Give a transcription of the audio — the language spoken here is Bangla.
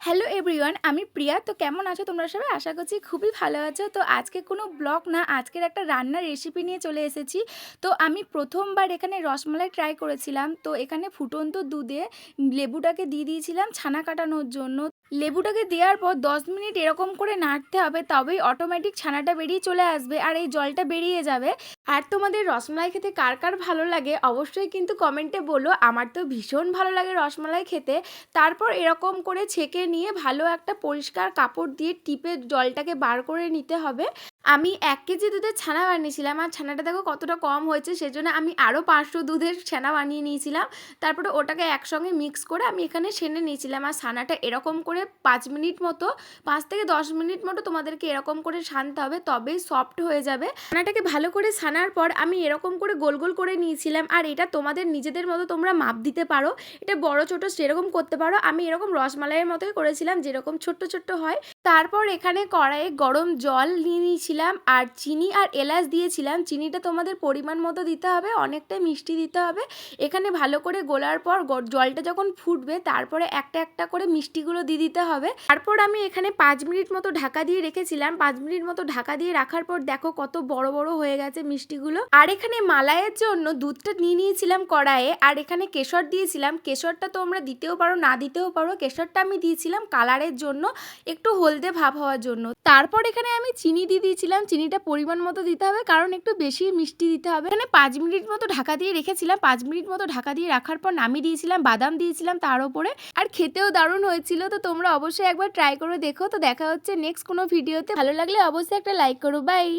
হ্যালো এভরিওয়ান, আমি প্রিয়া। তো কেমন আছো তোমরা সবাই? আশা করছি খুবই ভালো আছো। তো আজকে কোনো ব্লগ না, আজকের একটা রান্নার রেসিপি নিয়ে চলে এসেছি। তো আমি প্রথমবার এখানে রসমালাই ট্রাই করেছিলাম। তো এখানে ফুটন্ত দুধে লেবুটাকে দিয়ে দিয়েছিলাম ছানা কাটানোর জন্য। লেবুটাকে দেওয়ার পর 10 মিনিট এরকম করে নাড়তে হবে, তবেই অটোমেটিক ছানাটা বেরিয়ে চলে আসবে আর এই জলটা বেরিয়ে যাবে। আর তোমাদের রসমালাই খেতে কার কার ভালো লাগে অবশ্যই কিন্তু কমেন্টে বলো। আমার তো ভীষণ ভালো লাগে রসমালাই খেতে। তারপর এরকম করে ছেঁকে নিয়ে ভালো একটা পরিষ্কার কাপড় দিয়ে টিপে জলটাকে বার করে নিতে হবে। আমি 1 কেজি দুধের ছানা বানিয়েছিলাম আর ছানাটা দেখো কতটা কম হয়েছে, সেজন্য আমি আরও 500 দুধের ছানা বানিয়ে নিয়েছিলাম। তারপরে ওটাকে একসঙ্গে মিক্স করে আমি এখানে সেনে নিয়েছিলাম। আর ছানাটা এরকম করে 5 মিনিট মতো, 5 থেকে 10 মিনিট মতো তোমাদেরকে এরকম করে সানতে হবে, তবেই সফট হয়ে যাবে। ছানাটাকে ভালো করে ছানার পর আমি এরকম করে গোল গোল করে নিয়েছিলাম। আর এটা তোমাদের নিজেদের মতো তোমরা মাপ দিতে পারো, এটা বড় ছোট সেরকম করতে পারো। আমি এরকম রসমালাইয়ের মতোই করেছিলাম, যেরকম ছোট্ট ছোট্ট হয়। তারপর এখানে কড়াইয়ে গরম জল নিয়ে নিয়েছিলাম আর চিনি আর এলাচ দিয়েছিলাম। চিনিটা তোমাদের পরিমাণ মতো দিতে হবে, অনেকটাই মিষ্টি দিতে হবে। এখানে ভালো করে গোলার পর জলটা যখন ফুটবে তারপরে একটা একটা করে মিষ্টিগুলো দিয়ে দিতে হবে। তারপর আমি এখানে 5 মিনিট মতো ঢাকা দিয়ে রেখেছিলাম। 5 মিনিট মতো ঢাকা দিয়ে রাখার পর দেখো কত বড় বড় হয়ে গেছে মিষ্টিগুলো। আর এখানে মালাইয়ের জন্য দুধটা নিয়ে নিয়েছিলাম কড়াইয়ে, আর এখানে কেশর দিয়েছিলাম। কেশরটা তোমরা দিতেও পারো না দিতেও পারো, কেশরটা আমি দিয়েছিলাম কালারের জন্য, একটু হলদে ভাব হওয়ার জন্য। তারপর এখানে আমি চিনি দিয়ে দিয়েছিলাম। চিনিটা পরিমাণ মতো দিতে হবে, কারণ একটু বেশি মিষ্টি দিতে হবে। এখানে 5 মিনিট মতো ঢাকা দিয়ে রেখেছিলাম। 5 মিনিট মতো ঢাকা দিয়ে রাখার পর নামিয়ে দিয়েছিলাম, বাদাম দিয়েছিলাম তার উপরে। আর খেতেও দারুণ হয়েছিল। তো তোমরা অবশ্যই একবার ট্রাই করে দেখো। তো দেখা হচ্ছে নেক্সট কোনো ভিডিওতে। ভালো লাগলে অবশ্যই একটা লাইক করো। বাই।